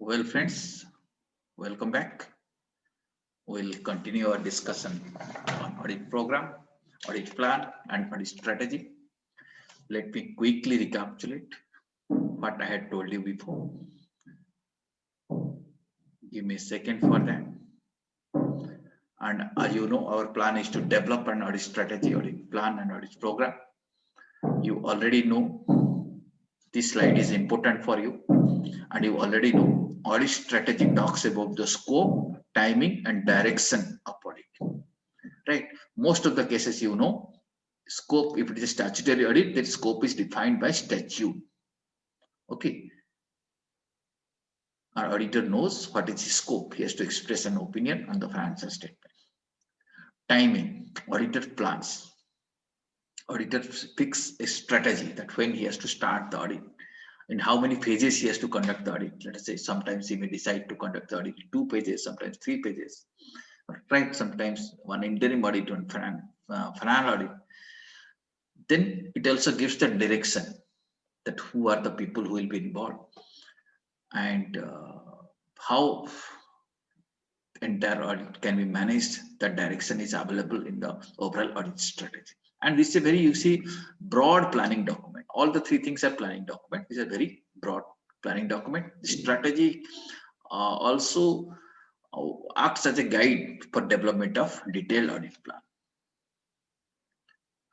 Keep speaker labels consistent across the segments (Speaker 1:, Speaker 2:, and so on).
Speaker 1: Well, friends, welcome back. We'll continue our discussion on audit program, audit plan, and audit strategy. Let me quickly recapitulate what I had told you before. Give me a second for that. And as you know, our plan is to develop an audit strategy, audit plan, and audit program. You already know this slide is important for you, and you already know audit strategy talks about the scope, timing, and direction of audit. Right? Most of the cases, you know, scope, if it is a statutory audit, that scope is defined by statute. Okay. Our auditor knows what is his scope. He has to express an opinion on the financial statement. Timing, auditor plans. Auditor picks a strategy that when he has to start the audit, in how many phases he has to conduct the audit. Let us say sometimes he may decide to conduct the audit in 2 pages, sometimes 3 pages. Right? Sometimes one interim audit, one final audit. Then it also gives the direction that who are the people who will be involved and how entire audit can be managed. That direction is available in the overall audit strategy. And this is a very, you see, broad planning document. All the 3 things are planning document. This is a very broad planning document. The strategy also acts as a guide for development of detailed audit plan.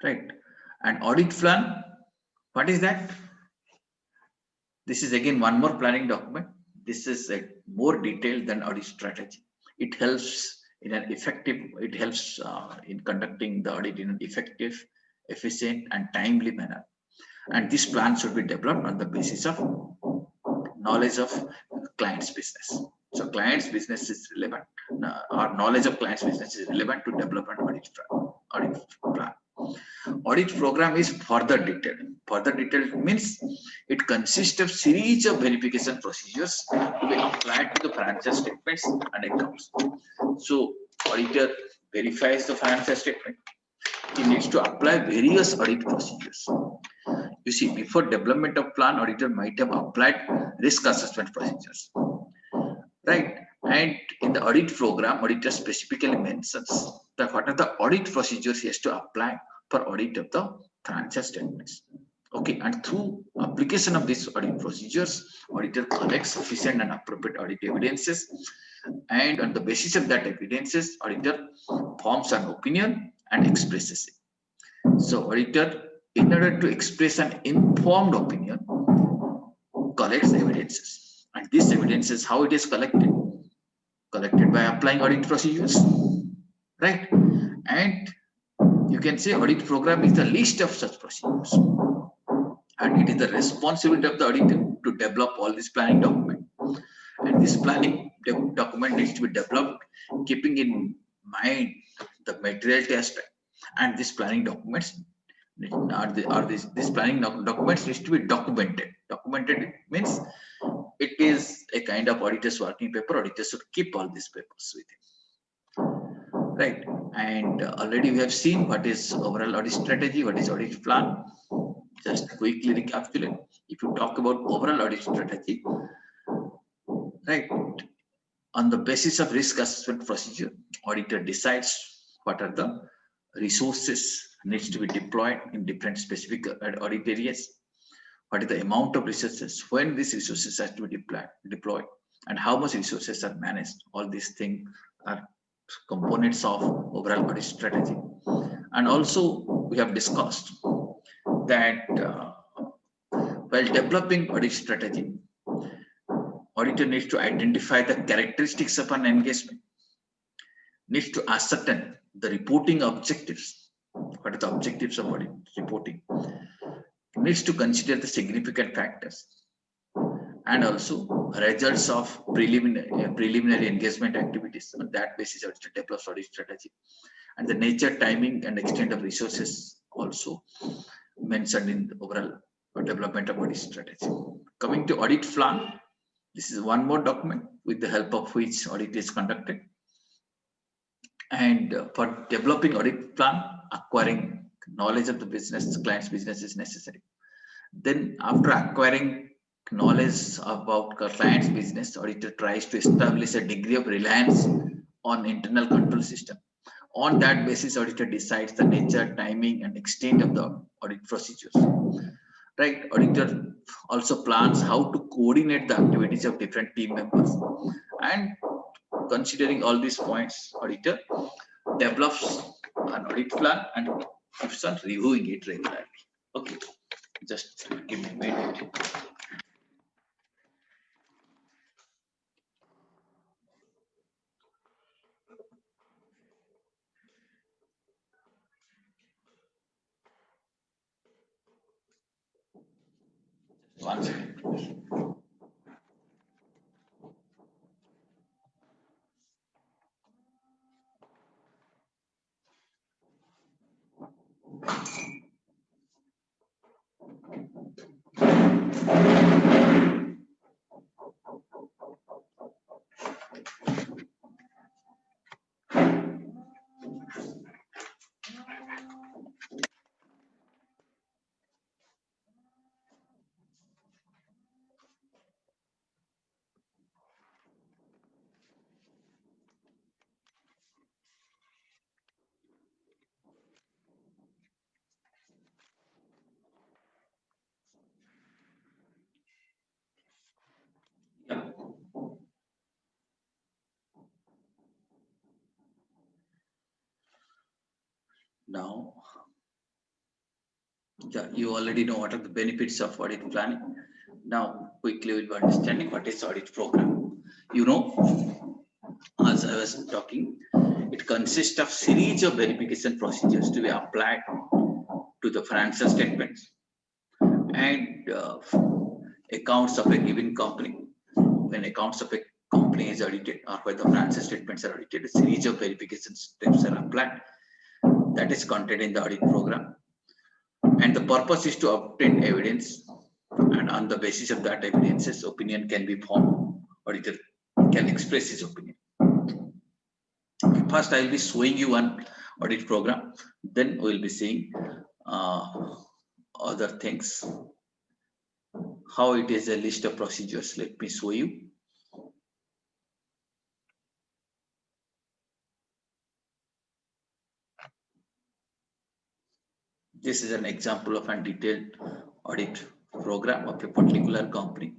Speaker 1: Right? And audit plan, what is that? This is again one more planning document. This is more detailed than audit strategy. It helps in an effective, it helps in conducting the audit in an effective, efficient, and timely manner. And this plan should be developed on the basis of knowledge of client's business. So client's business is relevant, or knowledge of client's business is relevant to develop an audit plan. Audit program is further detailed. Further detailed means it consists of series of verification procedures to be applied to the financial statements and accounts. So auditor verifies the financial statement. He needs to apply various audit procedures. You see, before development of plan, auditor might have applied risk assessment procedures. Right? And in the audit program, auditor specifically mentions that what are the audit procedures he has to apply for audit of the financial statements. Okay, and through application of these audit procedures, auditor collects sufficient and appropriate audit evidences, and on the basis of that evidences, auditor forms an opinion and expresses it. So auditor, in order to express an informed opinion, collects evidences, and this evidence is how it is collected by applying audit procedures, right? And you can say audit program is the list of such procedures, and it is the responsibility of the auditor to develop all this planning document. And this planning document needs to be developed keeping in mind the materiality aspect. And this planning documents this planning documents needs to be documented. Documented means it is a kind of auditor's working paper. Auditors should keep all these papers with him, right? And already we have seen what is overall audit strategy, what is audit plan. Just quickly recapitulate. If you talk about overall audit strategy, right, on the basis of risk assessment procedure, auditor decides what are the resources needs to be deployed in different specific audit areas. What is the amount of resources, when these resources have to be deployed, and how much resources are managed. All these things are components of overall audit strategy. And also we have discussed that while developing audit strategy, auditor needs to identify the characteristics of an engagement, needs to ascertain the reporting objectives. What are the objectives of audit reporting? Needs to consider the significant factors, and also results of preliminary engagement activities. On that basis, auditor develops audit strategy. And the nature, timing, and extent of resources also mentioned in the overall development of audit strategy. Coming to audit plan, this is one more document with the help of which audit is conducted. And for developing audit plan, acquiring knowledge of the business, client's business is necessary. Then after acquiring knowledge about client's business, auditor tries to establish a degree of reliance on internal control system. On that basis, auditor decides the nature, timing, and extent of the audit procedures. Right? Auditor also plans how to coordinate the activities of different team members. And considering all these points, auditor develops an audit plan and keeps on reviewing it regularly. Okay, just give me a minute. One second. Yeah. Now, yeah, you already know what are the benefits of audit planning. Now, quickly we'll be understanding what is audit program. You know, as I was talking, it consists of series of verification procedures to be applied to the financial statements and accounts of a given company. When accounts of a company is audited or when the financial statements are audited, a series of verification steps are applied. That is contained in the audit program. And the purpose is to obtain evidence, and on the basis of that evidences, opinion can be formed. Auditor can express his opinion. First, I will be showing you one audit program. Then we will be seeing other things. How it is a list of procedures. Let me show you. This is an example of a detailed audit program of a particular company.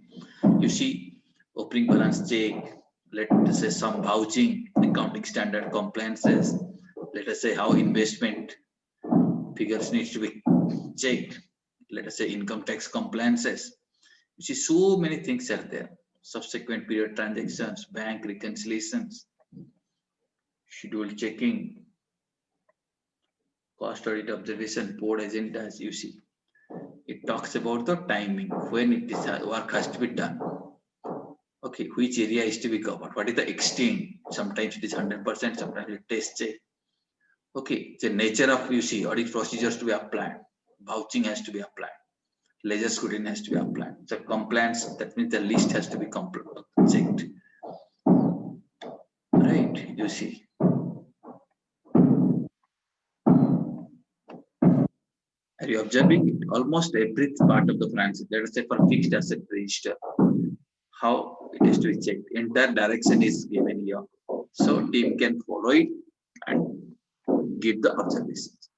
Speaker 1: You see, opening balance check, let us say some vouching, accounting standard compliances, let us say how investment figures needs to be checked, let us say income tax compliances. You see, so many things are there. Subsequent period transactions, bank reconciliations, schedule checking, cost audit observation, board agendas, you see. It talks about the timing, when it is work has to be done. Okay, which area is to be covered? What is the extent? Sometimes it is 100%, sometimes it test check. Okay, the nature of, you see, audit procedures to be applied, vouching has to be applied, ledger scrutiny has to be applied. So compliance, that means the list has to be checked. Right, you see. Are you observing it? Almost every part of the finance, let us say for fixed asset register, how it is to be checked. Entire direction is given here. So team can follow it and give the observations.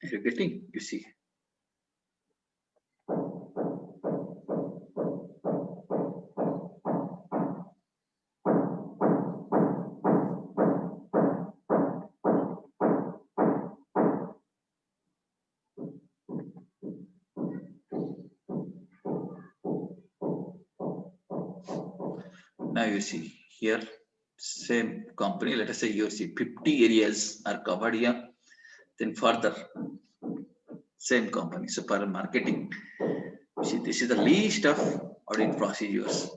Speaker 1: Are you getting? You see. Now you see here, same company, let us say you see 50 areas are covered here. Then further, same company, super marketing. See, this is the list of audit procedures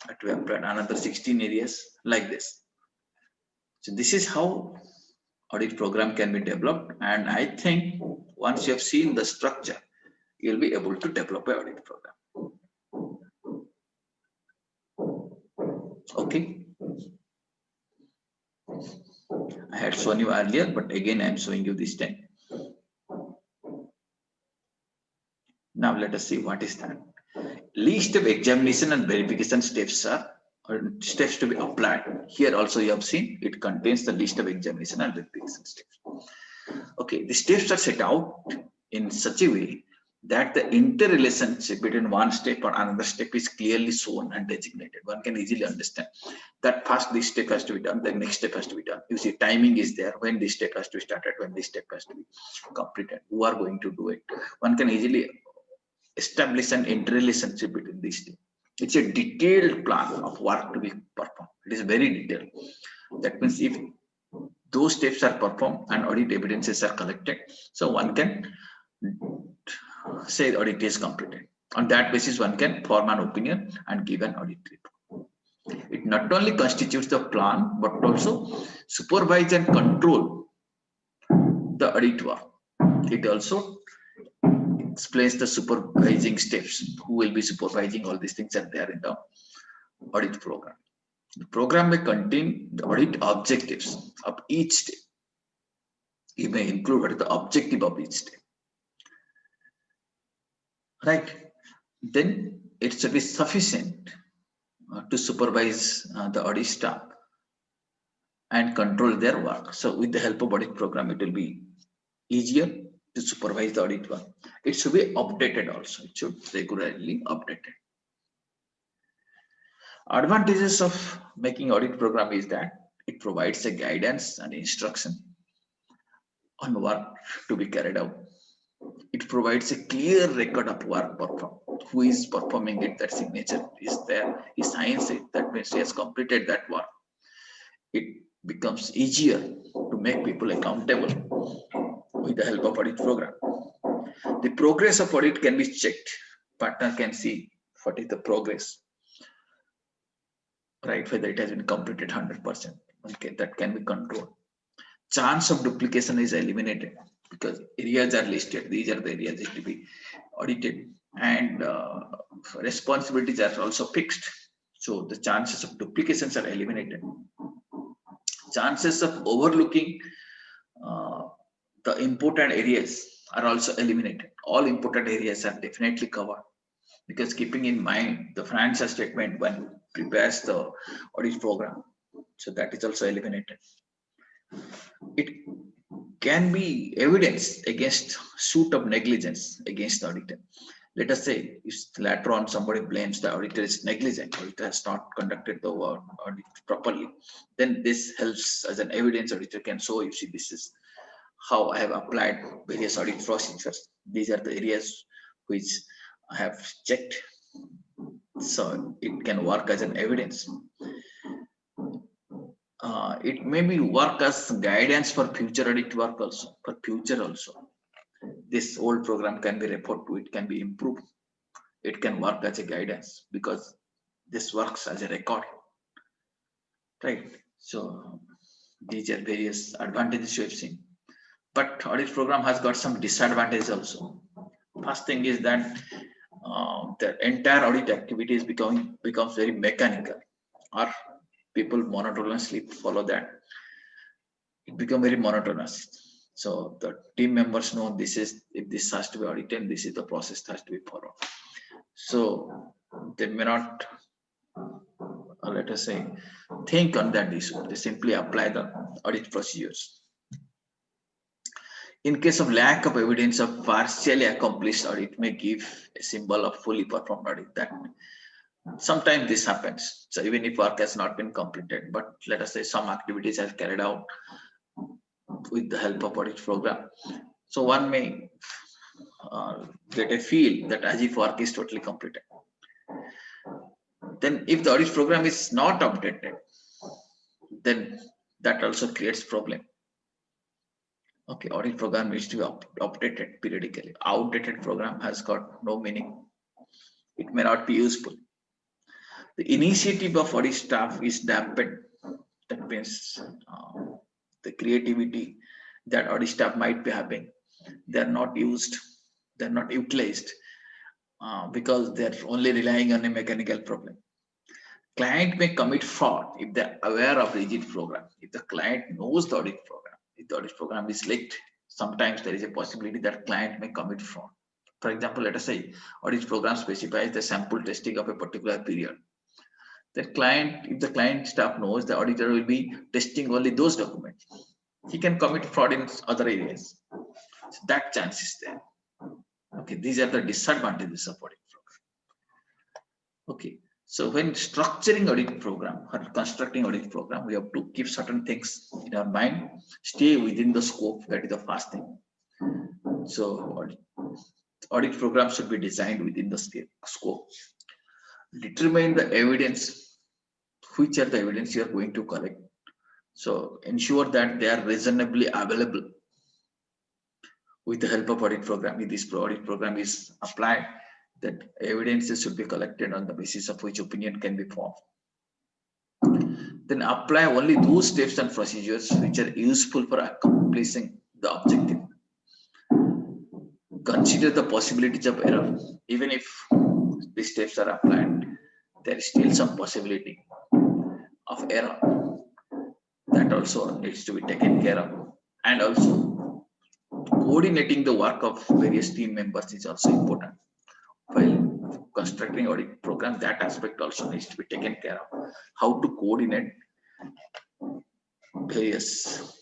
Speaker 1: that we have done, another 16 areas like this. So this is how audit program can be developed. And I think once you have seen the structure, you'll be able to develop an audit program. Okay. I had shown you earlier, but again I am showing you this time. Now let us see what is that. List of examination and verification steps are or steps to be applied. Here also you have seen it contains the list of examination and verification steps. Okay, the steps are set out in such a way that the interrelationship between one step or another step is clearly shown and designated. One can easily understand that first this step has to be done, the next step has to be done. You see, timing is there when this step has to be started, when this step has to be completed. Who are going to do it? One can easily establish an interrelationship between these two. It's a detailed plan of work to be performed. It is very detailed. That means if those steps are performed and audit evidences are collected, so one can say the audit is completed. On that basis, one can form an opinion and give an audit report. It not only constitutes the plan, but also supervise and control the audit work. It also explains the supervising steps. Who will be supervising all these things are there in the audit program. The program may contain the audit objectives of each step. It may include what is the objective of each step. Right? Then it should be sufficient to supervise the audit staff and control their work. So with the help of audit program, it will be easier to supervise the audit work. It should be updated also. It should regularly updated. Advantages of making audit program is that it provides a guidance and instruction on work to be carried out. It provides a clear record of work performed. Who is performing it, that signature is there, he signs it, that means he has completed that work. It becomes easier to make people accountable with the help of audit program. The progress of audit can be checked. Partner can see what is the progress, right? Whether it has been completed 100%. Okay, that can be controlled. Chance of duplication is eliminated because areas are listed. These are the areas that to be audited, and responsibilities are also fixed. So the chances of duplications are eliminated. Chances of overlooking the important areas are also eliminated. All important areas are definitely covered because keeping in mind the financial statement when prepares the audit program, so that is also eliminated. It can be evidence against suit of negligence against the auditor. Let us say if later on somebody blames the auditor is negligent, auditor has not conducted the audit properly, then this helps as an evidence. Auditor can show, you see, this is how I have applied various audit procedures. These are the areas which I have checked. So it can work as an evidence. It may be work as guidance for future audit work also. For future also, this old program can be referred to. It can be improved. It can work as a guidance because this works as a record, right? So these are various advantages you have seen. But audit program has got some disadvantages also. First thing is that the entire audit activity is becomes very mechanical, or people monotonously follow that. It become very monotonous. So the team members know this is, if this has to be audited, this is the process that has to be followed. So they may not, let us say, think on that issue. They simply apply the audit procedures. In case of lack of evidence of partially accomplished audit may give a symbol of fully performed audit. That sometimes this happens. So even if work has not been completed, but let us say some activities are carried out with the help of audit program. So one may get a feel that as if work is totally completed. Then if the audit program is not updated, then that also creates problem. Okay, audit program needs to be updated periodically. Outdated program has got no meaning. It may not be useful. The initiative of audit staff is dampened. That means the creativity that audit staff might be having, they're not used, they're not utilized because they're only relying on a mechanical problem. Client may commit fraud if they're aware of rigid program. If the client knows the audit program, if the audit program is leaked, sometimes there is a possibility that client may commit fraud. For example, let us say audit program specifies the sample testing of a particular period. The client, if the client staff knows the auditor will be testing only those documents, he can commit fraud in other areas. So that chance is there. Okay, these are the disadvantages of audit program. Okay, so when structuring audit program or constructing audit program, we have to keep certain things in our mind, stay within the scope. That is the first thing. So audit program should be designed within the scope. Determine the evidence, which are the evidence you are going to collect. So ensure that they are reasonably available with the help of audit program. If this audit program is applied, that evidences should be collected on the basis of which opinion can be formed. Then apply only those steps and procedures which are useful for accomplishing the objective. Consider the possibilities of error. Even if these steps are applied, there is still some possibility of error. That also needs to be taken care of. And also coordinating the work of various team members is also important. While constructing audit program, that aspect also needs to be taken care of. How to coordinate various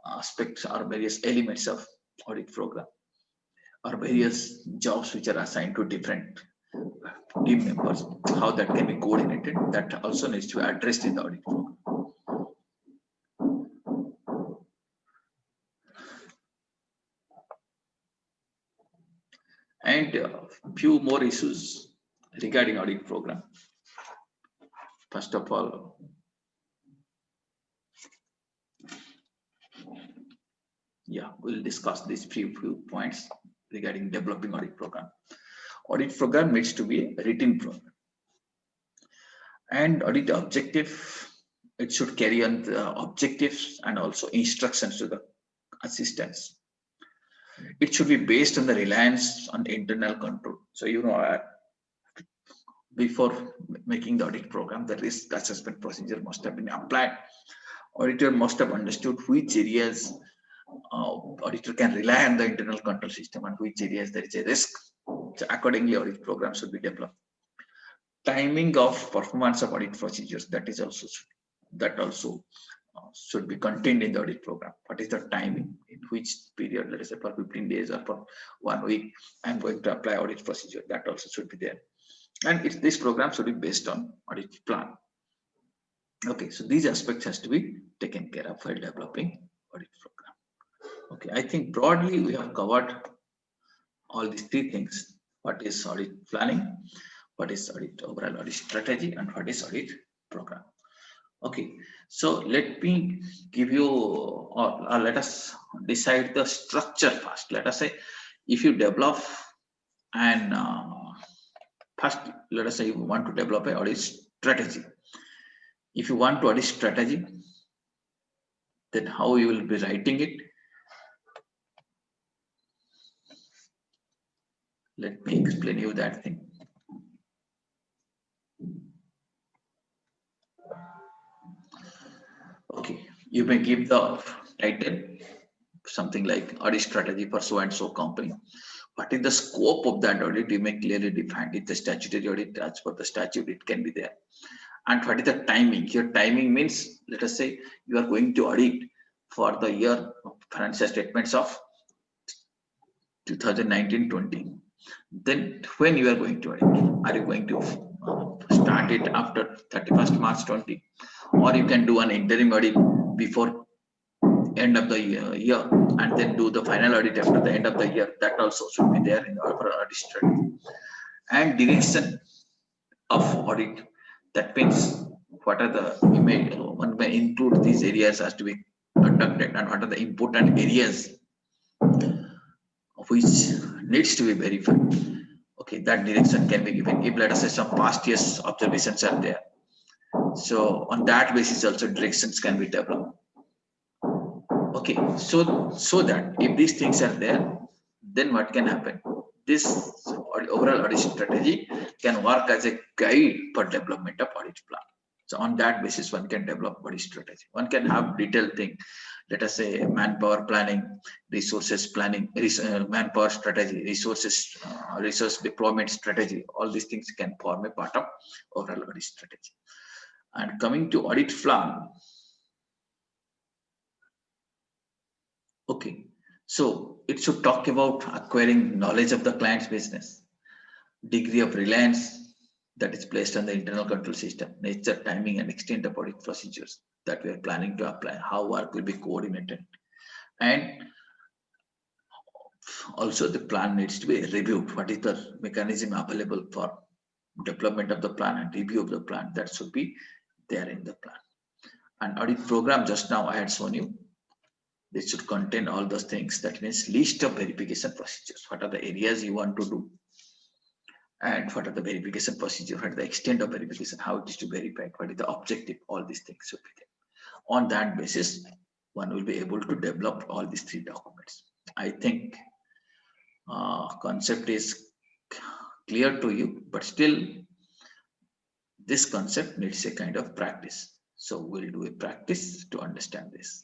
Speaker 1: aspects or various elements of audit program, or various jobs which are assigned to different team members, how that can be coordinated, that also needs to be addressed in the audit program. And a few more issues regarding audit program. First of all, we'll discuss these few points regarding developing audit program. Audit program needs to be a written program. And audit objective, it should carry on the objectives and also instructions to the assistants. It should be based on the reliance on internal control. So, before making the audit program, the risk assessment procedure must have been applied. Auditor must have understood which areas auditor can rely on the internal control system and which areas there is a risk. So accordingly, audit program should be developed. Timing of performance of audit procedures, that also should be contained in the audit program. What is the timing, in which period, let us say for 15 days or for 1 week, I'm going to apply audit procedure, that also should be there. And this program should be based on audit plan. Okay, so these aspects has to be taken care of while developing audit program. Okay, I think broadly we have covered all these three things. What is audit planning, what is overall audit strategy, and what is audit program. Okay, so let me give you, or let us decide the structure first. Let us say if you develop and first, let us say you want to develop an audit strategy. If you want to audit strategy, then how you will be writing it? Let me explain you that thing. Okay, you may give the title something like audit strategy for so and so company. What is the scope of that audit? You may clearly define it. The statutory audit, as per the statute, it can be there. And what is the timing? Your timing means, let us say you are going to audit for the year financial statements of 2019-20. Then when you are going to audit? Are you going to start it after 31st March 20? Or you can do an interim audit before end of the year and then do the final audit after the end of the year. That also should be there in our audit strategy. And direction of audit. That means what are the, one may include these areas as to be conducted, and what are the important areas which needs to be verified. Okay, that direction can be given. If let us say some past years observations are there, so on that basis also directions can be developed. Okay, so that if these things are there, then what can happen? This overall audit strategy can work as a guide for development of audit plan. So on that basis, one can develop audit strategy. One can have detailed thing. Let us say manpower planning, resources planning, manpower strategy, resource deployment strategy. All these things can form a part of overall audit strategy. And coming to audit plan. Okay, so it should talk about acquiring knowledge of the client's business, degree of reliance that is placed on the internal control system, nature, timing, and extent of audit procedures that we are planning to apply, how work will be coordinated, and also the plan needs to be reviewed. What is the mechanism available for development of the plan and review of the plan? That should be there in the plan. And audit program, just now I had shown you, this should contain all those things. That means list of verification procedures. What are the areas you want to do? And what are the verification procedure? What is the extent of verification? How it is to verify? What is the objective? All these things should be there. On that basis, one will be able to develop all these three documents. I think concept is clear to you, but still this concept needs a kind of practice. So we'll do a practice to understand this.